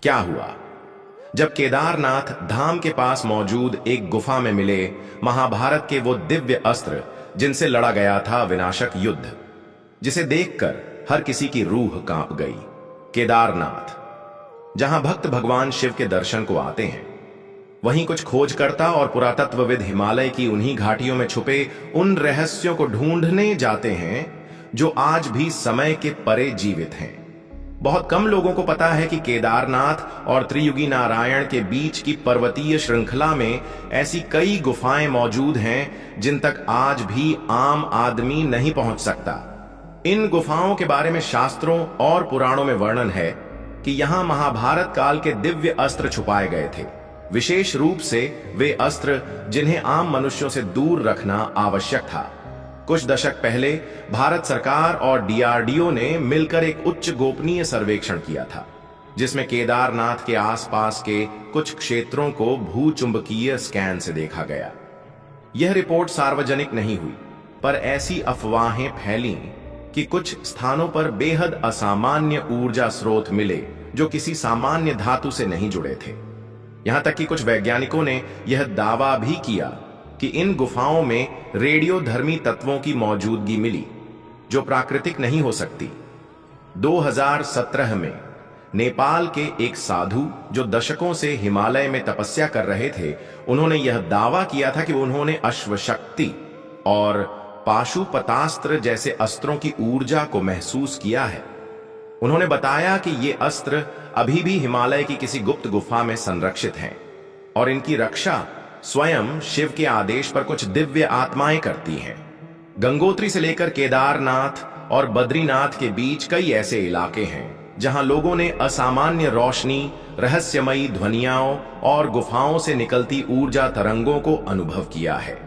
क्या हुआ? जब केदारनाथ धाम के पास मौजूद एक गुफा में मिले महाभारत के वो दिव्य अस्त्र जिनसे लड़ा गया था विनाशक युद्ध, जिसे देखकर हर किसी की रूह कांप गई। केदारनाथ, जहां भक्त भगवान शिव के दर्शन को आते हैं, वहीं कुछ खोजकर्ता और पुरातत्वविद हिमालय की उन्हीं घाटियों में छुपे उन रहस्यों को ढूंढने जाते हैं जो आज भी समय के परे जीवित हैं। बहुत कम लोगों को पता है कि केदारनाथ और त्रियुगी नारायण के बीच की पर्वतीय श्रृंखला में ऐसी कई गुफाएं मौजूद हैं जिन तक आज भी आम आदमी नहीं पहुंच सकता। इन गुफाओं के बारे में शास्त्रों और पुराणों में वर्णन है कि यहां महाभारत काल के दिव्य अस्त्र छुपाए गए थे, विशेष रूप से वे अस्त्र जिन्हें आम मनुष्यों से दूर रखना आवश्यक था। कुछ दशक पहले भारत सरकार और डीआरडीओ ने मिलकर एक उच्च गोपनीय सर्वेक्षण किया था, जिसमें केदारनाथ के आसपास के कुछ क्षेत्रों को भूचुंबकीय स्कैन से देखा गया। यह रिपोर्ट सार्वजनिक नहीं हुई, पर ऐसी अफवाहें फैलीं कि कुछ स्थानों पर बेहद असामान्य ऊर्जा स्रोत मिले जो किसी सामान्य धातु से नहीं जुड़े थे। यहां तक कि कुछ वैज्ञानिकों ने यह दावा भी किया कि इन गुफाओं में रेडियोधर्मी तत्वों की मौजूदगी मिली जो प्राकृतिक नहीं हो सकती। 2017 में नेपाल के एक साधु जो दशकों से हिमालय में तपस्या कर रहे थे, उन्होंने यह दावा किया था कि उन्होंने अश्वशक्ति और पाशुपतास्त्र जैसे अस्त्रों की ऊर्जा को महसूस किया है। उन्होंने बताया कि ये अस्त्र अभी भी हिमालय की किसी गुप्त गुफा में संरक्षित हैं और इनकी रक्षा स्वयं शिव के आदेश पर कुछ दिव्य आत्माएं करती हैं। गंगोत्री से लेकर केदारनाथ और बद्रीनाथ के बीच कई ऐसे इलाके हैं जहां लोगों ने असामान्य रोशनी, रहस्यमयी ध्वनियाओं और गुफाओं से निकलती ऊर्जा तरंगों को अनुभव किया है।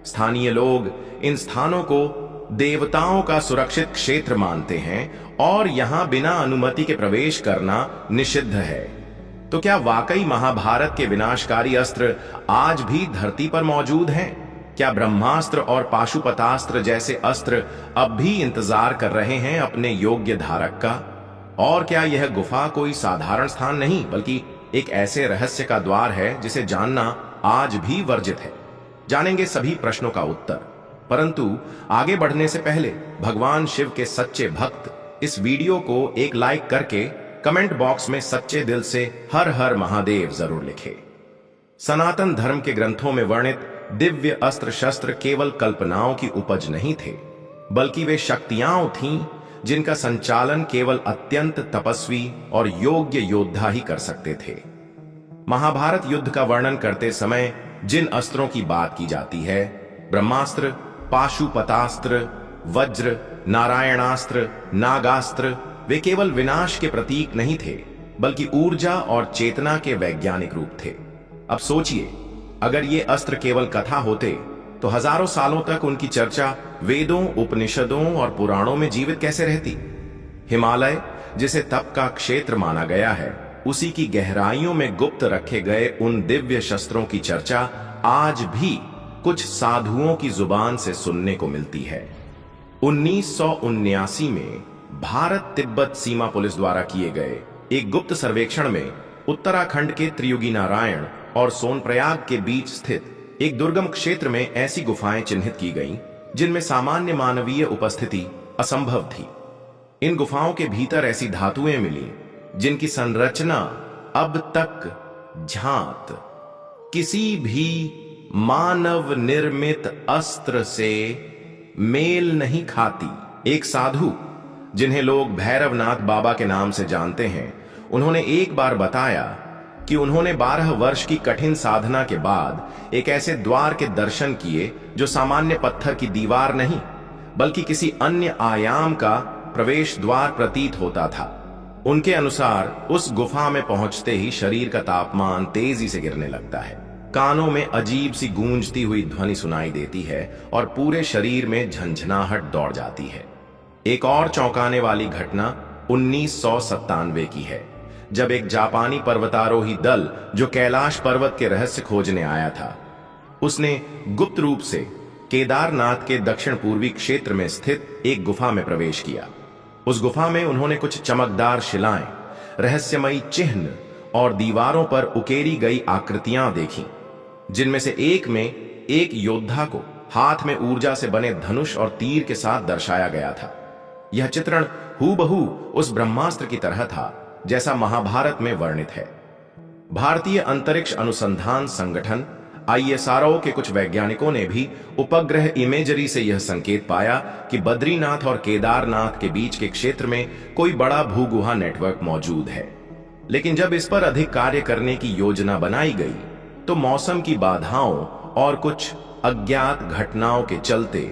स्थानीय लोग इन स्थानों को देवताओं का सुरक्षित क्षेत्र मानते हैं और यहां बिना अनुमति के प्रवेश करना निषिद्ध है। तो क्या वाकई महाभारत के विनाशकारी अस्त्र आज भी धरती पर मौजूद हैं? क्या ब्रह्मास्त्र और पाशुपतास्त्र जैसे अस्त्र अब भी इंतजार कर रहे हैं अपने योग्य धारक का? और क्या यह गुफा कोई साधारण स्थान नहीं, बल्कि एक ऐसे रहस्य का द्वार है जिसे जानना आज भी वर्जित है? जानेंगे सभी प्रश्नों का उत्तर, परंतु आगे बढ़ने से पहले भगवान शिव के सच्चे भक्त इस वीडियो को एक लाइक करके कमेंट बॉक्स में सच्चे दिल से हर हर महादेव जरूर लिखें। सनातन धर्म के ग्रंथों में वर्णित दिव्य अस्त्र शस्त्र केवल कल्पनाओं की उपज नहीं थे, बल्कि वे शक्तियां थीं जिनका संचालन केवल अत्यंत तपस्वी और योग्य योद्धा ही कर सकते थे। महाभारत युद्ध का वर्णन करते समय जिन अस्त्रों की बात की जाती है, ब्रह्मास्त्र, पाशुपतास्त्र, वज्र, नारायणास्त्र, नागास्त्र, वे केवल विनाश के प्रतीक नहीं थे, बल्कि ऊर्जा और चेतना के वैज्ञानिक रूप थे। अब सोचिए, अगर ये अस्त्र केवल कथा होते तो हजारों सालों तक उनकी चर्चा वेदों, उपनिषदों और पुराणों में जीवित कैसे रहती? हिमालय, जिसे तप का क्षेत्र माना गया है, उसी की गहराइयों में गुप्त रखे गए उन दिव्य शस्त्रों की चर्चा आज भी कुछ साधुओं की जुबान से सुनने को मिलती है। 1979 में भारत तिब्बत सीमा पुलिस द्वारा किए गए एक गुप्त सर्वेक्षण में उत्तराखंड के त्रियुगी नारायण और सोनप्रयाग के बीच स्थित एक दुर्गम क्षेत्र में ऐसी गुफाएं चिन्हित की गईं जिनमें सामान्य मानवीय उपस्थिति असंभव थी। इन गुफाओं के भीतर ऐसी धातुएं मिली जिनकी संरचना अब तक झांत किसी भी मानव निर्मित अस्त्र से मेल नहीं खाती। एक साधु, जिन्हें लोग भैरवनाथ बाबा के नाम से जानते हैं, उन्होंने एक बार बताया कि उन्होंने 12 वर्ष की कठिन साधना के बाद एक ऐसे द्वार के दर्शन किए जो सामान्य पत्थर की दीवार नहीं, बल्कि किसी अन्य आयाम का प्रवेश द्वार प्रतीत होता था। उनके अनुसार उस गुफा में पहुंचते ही शरीर का तापमान तेजी से गिरने लगता है, कानों में अजीब सी गूंजती हुई ध्वनि सुनाई देती है और पूरे शरीर में झंझनाहट दौड़ जाती है। एक और चौंकाने वाली घटना 1997 की है, जब एक जापानी पर्वतारोही दल जो कैलाश पर्वत के रहस्य खोजने आया था, उसने गुप्त रूप से केदारनाथ के दक्षिण पूर्वी क्षेत्र में स्थित एक गुफा में प्रवेश किया। उस गुफा में उन्होंने कुछ चमकदार शिलाएं, रहस्यमयी चिन्ह और दीवारों पर उकेरी गई आकृतियां देखीं, जिनमें से एक में एक योद्धा को हाथ में ऊर्जा से बने धनुष और तीर के साथ दर्शाया गया था। यह चित्रण हूबहू उस ब्रह्मास्त्र की तरह था जैसा महाभारत में वर्णित है। भारतीय अंतरिक्ष अनुसंधान संगठन ISRO के कुछ वैज्ञानिकों ने भी उपग्रह इमेजरी से यह संकेत पाया कि बद्रीनाथ और केदारनाथ के बीच के क्षेत्र में कोई बड़ा भूगुहा नेटवर्क मौजूद है। लेकिन जब इस पर अधिक कार्य करने की योजना बनाई गई तो मौसम की बाधाओं और कुछ अज्ञात घटनाओं के चलते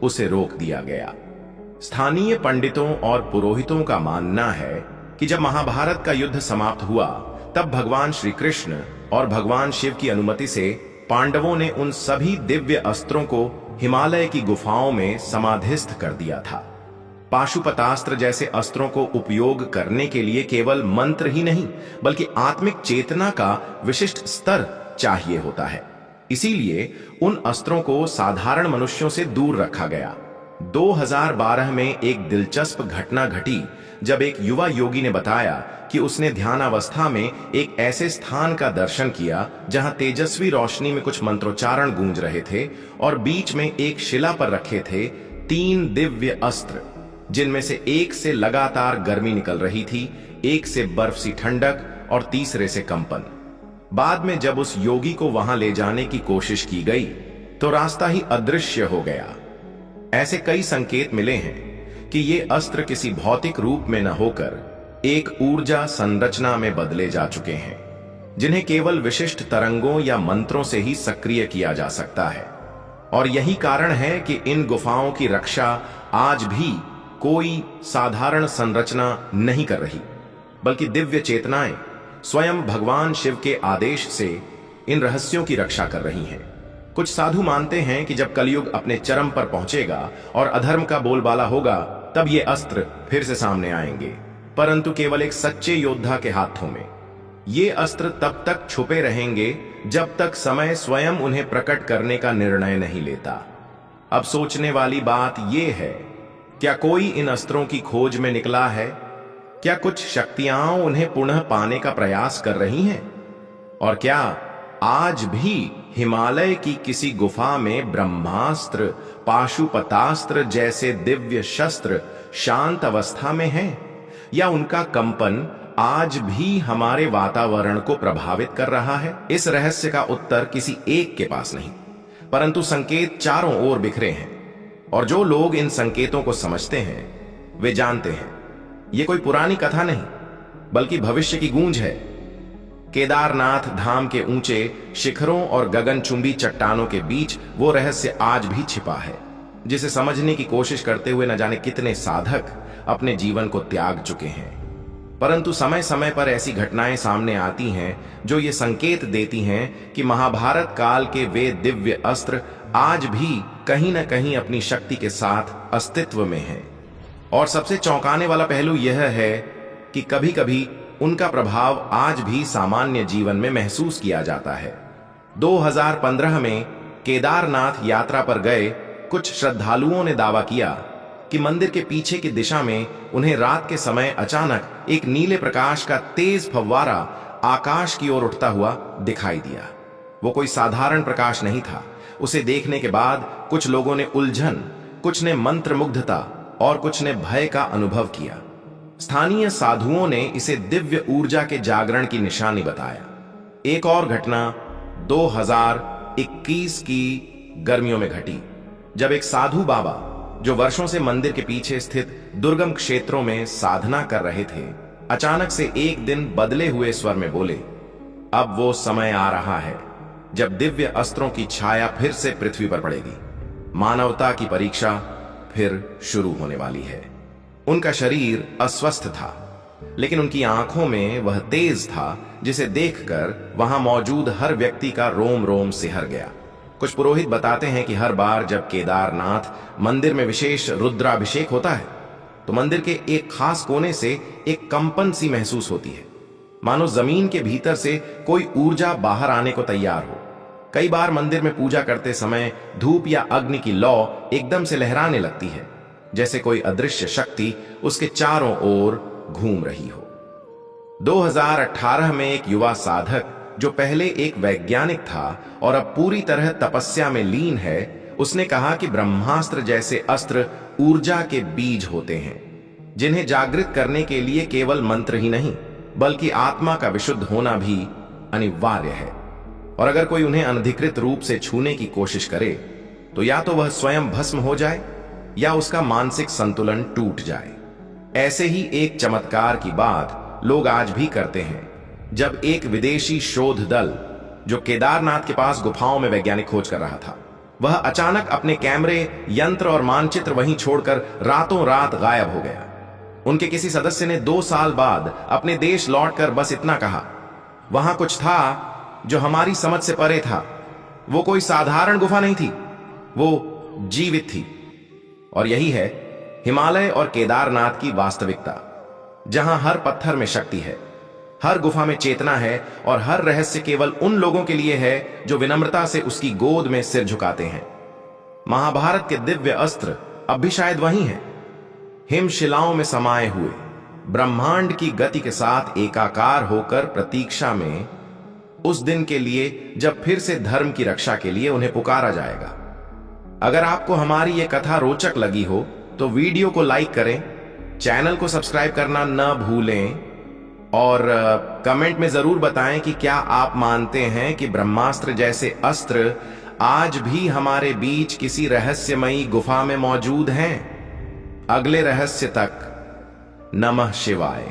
उसे रोक दिया गया। स्थानीय पंडितों और पुरोहितों का मानना है कि जब महाभारत का युद्ध समाप्त हुआ तब भगवान श्री कृष्ण और भगवान शिव की अनुमति से पांडवों ने उन सभी दिव्य अस्त्रों को हिमालय की गुफाओं में समाधिस्थ कर दिया था। पाशुपतास्त्र जैसे अस्त्रों को उपयोग करने के लिए केवल मंत्र ही नहीं बल्कि आत्मिक चेतना का विशिष्ट स्तर चाहिए होता है। इसीलिए उन अस्त्रों को साधारण मनुष्यों से दूर रखा गया। 2012 में एक दिलचस्प घटना घटी जब एक युवा योगी ने बताया कि उसने ध्यानावस्था में एक ऐसे स्थान का दर्शन किया जहां तेजस्वी रोशनी में कुछ मंत्रोच्चारण गूंज रहे थे और बीच में एक शिला पर रखे थे 3 दिव्य अस्त्र, जिनमें से एक से लगातार गर्मी निकल रही थी, एक से बर्फ सी ठंडक और तीसरे से कंपन। बाद में जब उस योगी को वहां ले जाने की कोशिश की गई तो रास्ता ही अदृश्य हो गया। ऐसे कई संकेत मिले हैं कि ये अस्त्र किसी भौतिक रूप में न होकर एक ऊर्जा संरचना में बदले जा चुके हैं, जिन्हें केवल विशिष्ट तरंगों या मंत्रों से ही सक्रिय किया जा सकता है। और यही कारण है कि इन गुफाओं की रक्षा आज भी कोई साधारण संरचना नहीं कर रही, बल्कि दिव्य चेतनाएं स्वयं भगवान शिव के आदेश से इन रहस्यों की रक्षा कर रही हैं। कुछ साधु मानते हैं कि जब कलयुग अपने चरम पर पहुंचेगा और अधर्म का बोलबाला होगा तब ये अस्त्र फिर से सामने आएंगे, परंतु केवल एक सच्चे योद्धा के हाथों में। ये अस्त्र तब तक छुपे रहेंगे जब तक समय स्वयं उन्हें प्रकट करने का निर्णय नहीं लेता। अब सोचने वाली बात यह है, क्या कोई इन अस्त्रों की खोज में निकला है? क्या कुछ शक्तियां उन्हें पुनः पाने का प्रयास कर रही हैं? और क्या आज भी हिमालय की किसी गुफा में ब्रह्मास्त्र, पाशुपतास्त्र जैसे दिव्य शस्त्र शांत अवस्था में हैं? या उनका कंपन आज भी हमारे वातावरण को प्रभावित कर रहा है? इस रहस्य का उत्तर किसी एक के पास नहीं, परंतु संकेत चारों ओर बिखरे हैं। और जो लोग इन संकेतों को समझते हैं वे जानते हैं ये कोई पुरानी कथा नहीं बल्कि भविष्य की गूंज है। केदारनाथ धाम के ऊंचे शिखरों और गगनचुंबी चट्टानों के बीच वो रहस्य आज भी छिपा है, जिसे समझने की कोशिश करते हुए न जाने कितने साधक अपने जीवन को त्याग चुके हैं। परंतु समय समय पर ऐसी घटनाएं सामने आती हैं जो ये संकेत देती हैं कि महाभारत काल के वे दिव्य अस्त्र आज भी कहीं न कहीं अपनी शक्ति के साथ अस्तित्व में हैं। और सबसे चौंकाने वाला पहलू यह है कि कभी कभी उनका प्रभाव आज भी सामान्य जीवन में महसूस किया जाता है। 2015 में केदारनाथ यात्रा पर गए कुछ श्रद्धालुओं ने दावा किया कि मंदिर के पीछे की दिशा में उन्हें रात के समय अचानक एक नीले प्रकाश का तेज फव्वारा आकाश की ओर उठता हुआ दिखाई दिया। वो कोई साधारण प्रकाश नहीं था। उसे देखने के बाद कुछ लोगों ने उलझन, कुछ ने मंत्रमुग्धता और कुछ ने भय का अनुभव किया। स्थानीय साधुओं ने इसे दिव्य ऊर्जा के जागरण की निशानी बताया। एक और घटना 2021 की गर्मियों में घटी, जब एक साधु बाबा जो वर्षों से मंदिर के पीछे स्थित दुर्गम क्षेत्रों में साधना कर रहे थे, अचानक से एक दिन बदले हुए स्वर में बोले, अब वो समय आ रहा है जब दिव्य अस्त्रों की छाया फिर से पृथ्वी पर पड़ेगी। मानवता की परीक्षा फिर शुरू होने वाली है। उनका शरीर अस्वस्थ था, लेकिन उनकी आंखों में वह तेज था जिसे देखकर वहां मौजूद हर व्यक्ति का रोम रोम सिहर गया। कुछ पुरोहित बताते हैं कि हर बार जब केदारनाथ मंदिर में विशेष रुद्राभिषेक होता है तो मंदिर के एक खास कोने से एक कंपन सी महसूस होती है, मानो जमीन के भीतर से कोई ऊर्जा बाहर आने को तैयार हो। कई बार मंदिर में पूजा करते समय धूप या अग्नि की लौ एकदम से लहराने लगती है, जैसे कोई अदृश्य शक्ति उसके चारों ओर घूम रही हो। 2018 में एक युवा साधक जो पहले एक वैज्ञानिक था और अब पूरी तरह तपस्या में लीन है, उसने कहा कि ब्रह्मास्त्र जैसे अस्त्र ऊर्जा के बीज होते हैं, जिन्हें जागृत करने के लिए केवल मंत्र ही नहीं बल्कि आत्मा का विशुद्ध होना भी अनिवार्य है। और अगर कोई उन्हें अनधिकृत रूप से छूने की कोशिश करे तो या तो वह स्वयं भस्म हो जाए या उसका मानसिक संतुलन टूट जाए। ऐसे ही एक चमत्कार की बात लोग आज भी करते हैं, जब एक विदेशी शोध दल जो केदारनाथ के पास गुफाओं में वैज्ञानिक खोज कर रहा था, वह अचानक अपने कैमरे, यंत्र और मानचित्र वहीं छोड़कर रातों रात गायब हो गया। उनके किसी सदस्य ने 2 साल बाद अपने देश लौटकर बस इतना कहा, वहां कुछ था जो हमारी समझ से परे था। वो कोई साधारण गुफा नहीं थी, वो जीवित थी। और यही है हिमालय और केदारनाथ की वास्तविकता, जहां हर पत्थर में शक्ति है, हर गुफा में चेतना है और हर रहस्य केवल उन लोगों के लिए है जो विनम्रता से उसकी गोद में सिर झुकाते हैं। महाभारत के दिव्य अस्त्र अब भी शायद वही हैं, हिमशिलाओं में समाये हुए, ब्रह्मांड की गति के साथ एकाकार होकर प्रतीक्षा में उस दिन के लिए जब फिर से धर्म की रक्षा के लिए उन्हें पुकारा जाएगा। अगर आपको हमारी यह कथा रोचक लगी हो तो वीडियो को लाइक करें, चैनल को सब्सक्राइब करना न भूलें और कमेंट में जरूर बताएं कि क्या आप मानते हैं कि ब्रह्मास्त्र जैसे अस्त्र आज भी हमारे बीच किसी रहस्यमयी गुफा में मौजूद हैं। अगले रहस्य तक नमः शिवाय।